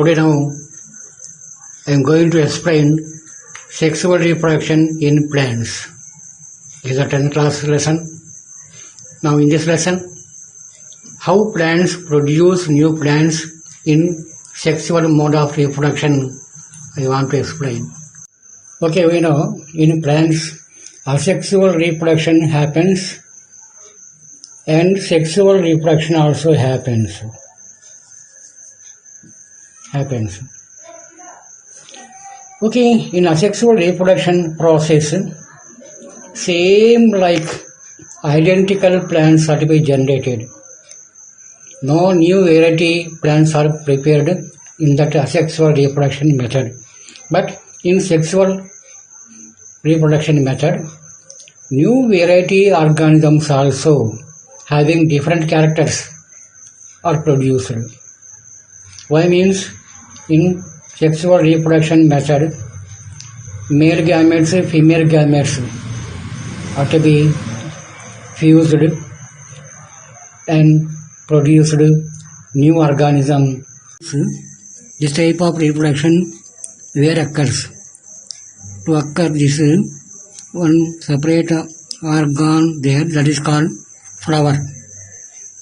Today now I am going to explain sexual reproduction in plants. This is a 10th class lesson. Now in this lesson, how plants produce new plants in sexual mode of reproduction I want to explain. Okay, we know in plants asexual reproduction happens and sexual reproduction also happens. Okay, in asexual reproduction process, same like identical plants are to be generated. No new variety plants are prepared in that asexual reproduction method. But in sexual reproduction method, new variety organisms also having different characters are produced. Why means in sexual reproduction method, male gametes, female gametes are to be fused and produced new organism. This type of reproduction where occurs. To occur this one separate organ there, that is called flower.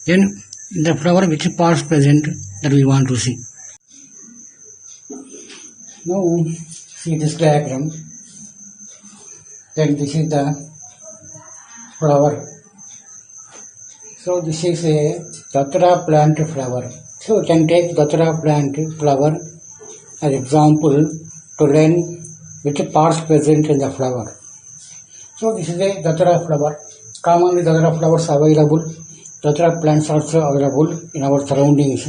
Then in the flower which parts present that we want to see. Now see this diagram. Then this is the flower. So this is a datura plant flower. So we can take datura plant flower as example to learn which parts present in the flower. So this is a datura flower. Commonly datura flowers available. Datura plants also available in our surroundings.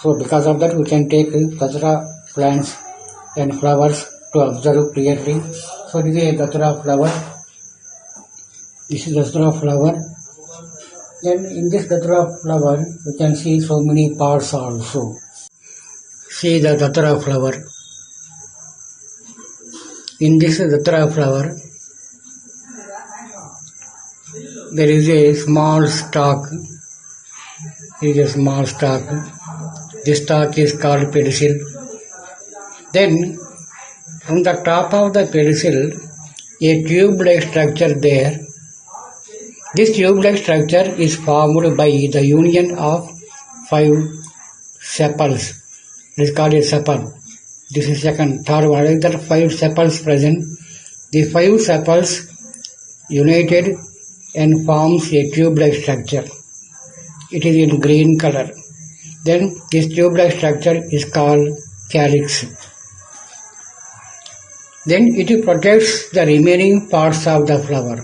So because of that we can take datura plants and flowers to observe clearly. So this is a datura flower. This is datura flower. And in this datura flower we can see so many parts also. See the datura flower. In this datura flower there is a small stalk. This stalk is called pedicel. Then from the top of the pedicel, a tube-like structure there. This tube-like structure is formed by the union of 5 sepals. It is called a sepal. This is second. Third one, there are 5 sepals present. The 5 sepals united and forms a tube-like structure. It is in green color. Then this tube-like structure is called calyx. Then it protects the remaining parts of the flower.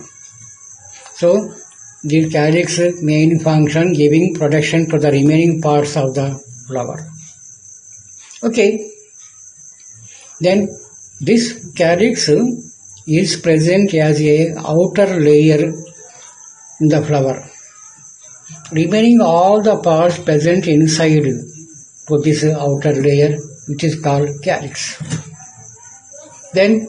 So the calyx main function giving protection to the remaining parts of the flower. Okay. Then this calyx is present as a outer layer in the flower, remaining all the parts present inside to this outer layer which is called calyx. Then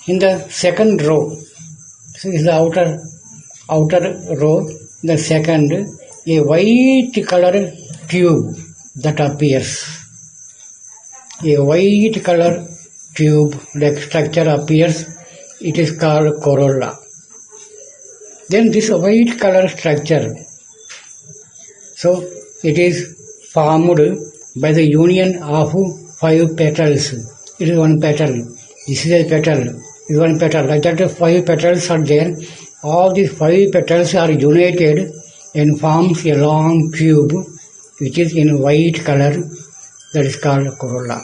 in the second row, so is the outer row, the second, a white color tube that appears. A white color tube like structure appears. It is called corolla. Then this white color structure, so it is formed by the union of 5 petals. It is one petal. This is a petal. This is one petal. Like that 5 petals are there. All these 5 petals are united and forms a long tube which is in white color, that is called corolla.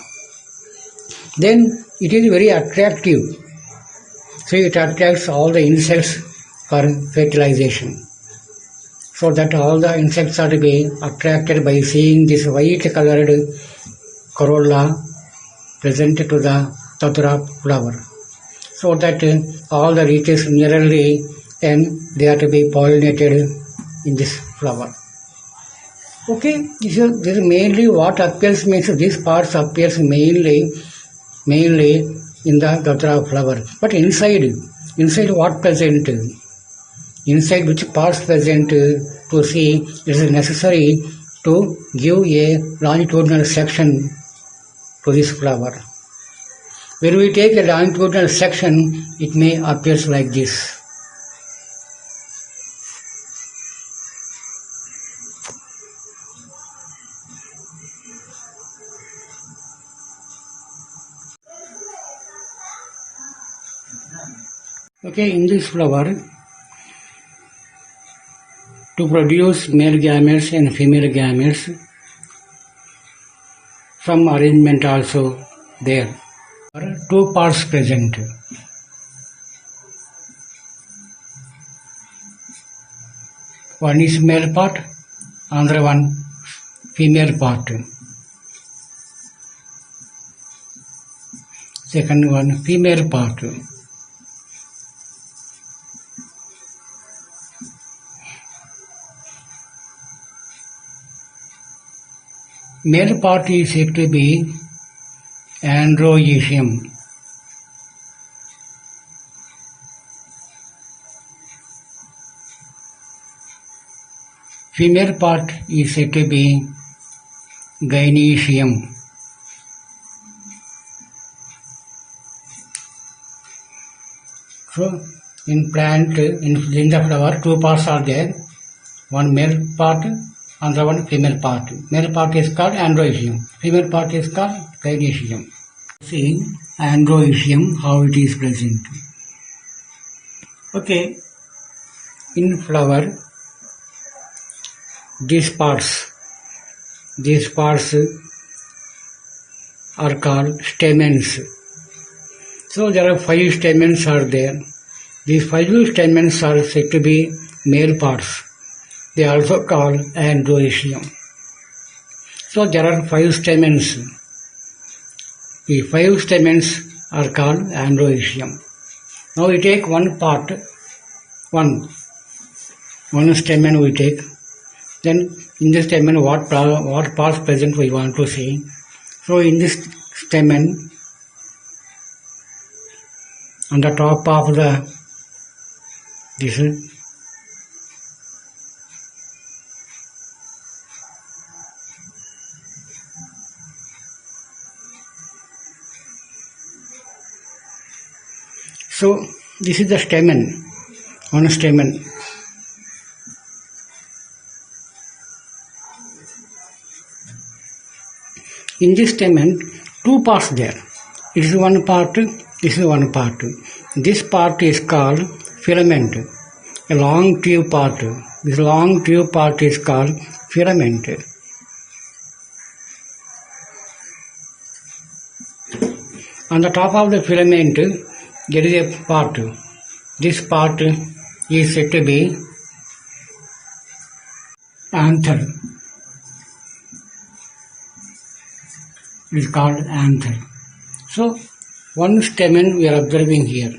Then it is very attractive. So it attracts all the insects for fertilization. So that all the insects are to be attracted by seeing this white colored corolla present to the datura flower. So that all the reaches nearly and they are to be pollinated in this flower. Okay, this is mainly what appears means these parts appears mainly in the datura flower. But inside what present? Inside which parts present to see, it is necessary to give a longitudinal section to this flower. When we take a longitudinal section, it may appear like this. Okay, in this flower, to produce male gametes and female gametes, some arrangement also there. Two parts present. One is male part, another one female part. Second one female part. Male part is said to be androecium. Female part is said to be gynoecium. So, in plant, in the flower, two parts are there. One male part, another one female part. Male part is called androecium. Female part is called gynoecium. See androecium, how it is present. Okay, in flower, these parts are called stamens. So there are 5 stamens are there. These 5 stamens are said to be male parts. They are also called androecium. So there are 5 stamens. The 5 stamens are called androecium. Now we take one part, one stamen we take. Then in this stamen what parts present we want to see. So in this stamen, on the top of this so this is the stamen, one stamen. In this stamen, 2 parts there. It is one part, this is one part. This part is called filament, a long tube part. This long tube part is called filament. On the top of the filament, there is a part. This part is said to be anther. It is called anther. So, one stamen we are observing here.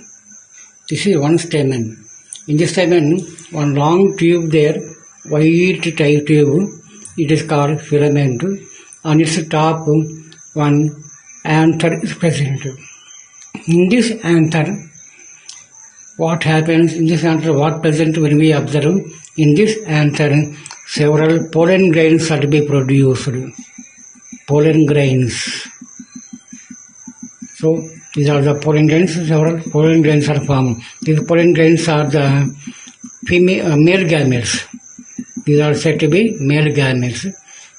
This is one stamen. In this stamen, one long tube there, white type tube, it is called filament. On its top, one anther is present. In this anther, what happens in this anther, what present when we observe? In this anther, several pollen grains are to be produced. Pollen grains. So, these are the pollen grains, several pollen grains are formed. These pollen grains are the male gametes. These are said to be male gametes.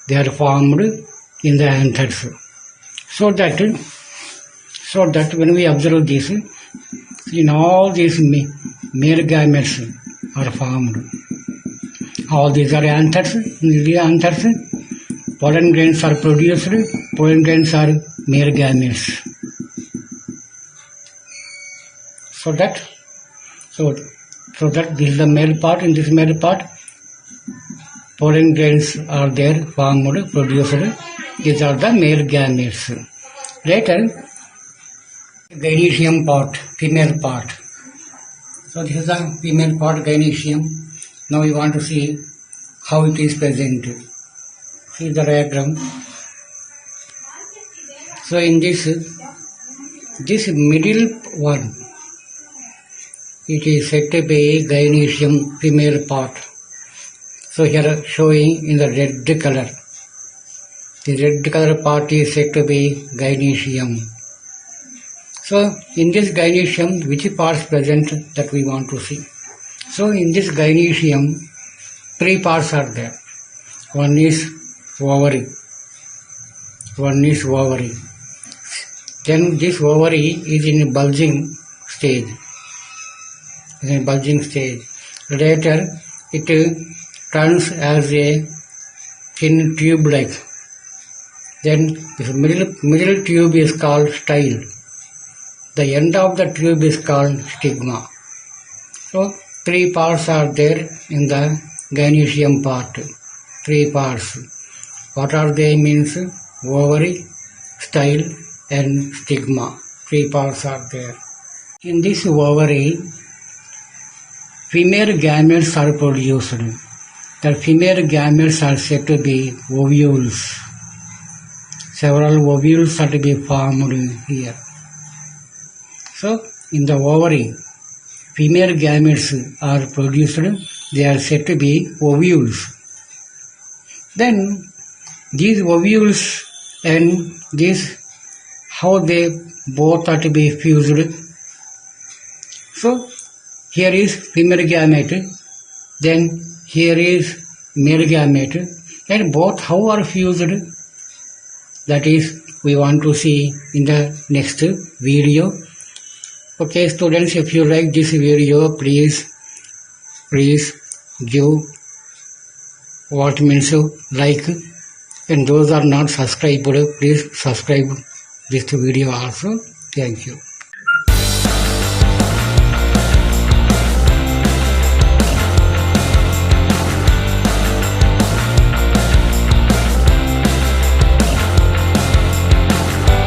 They are formed in the anthers. So that when we observe this, in all these male gametes are formed. All these are anthers. In the anthers, pollen grains are produced. Pollen grains are male gametes. So that this is the male part. In this male part, pollen grains are there, formed, produced. These are the male gametes. Later, gynoecium part, female part. So this is the female part, gynoecium. Now we want to see how it is present. See the diagram. So in this middle one, it is said to be gynoecium female part. So here showing in the red color. The red color part is said to be gynoecium. So in this gynoecium, which parts present that we want to see? So in this gynoecium, three parts are there. One is ovary. Then this ovary is in a bulging stage. Later it turns as a thin tube like. Then this middle tube is called style. The end of the tube is called stigma. So three parts are there in the gynoecium part. Three parts. What are they means? Ovary, style and stigma. Three parts are there. In this ovary, female gametes are produced. The female gametes are said to be ovules. Several ovules are to be formed here. So, in the ovary, female gametes are produced. They are said to be ovules. Then, these ovules and this, how they both are to be fused. So, here is female gamete, then here is male gamete, and both how are fused? That is, we want to see in the next video. Okay, students, if you like this video, please give what means like, and those are not subscribed, please subscribe this video also. Thank you.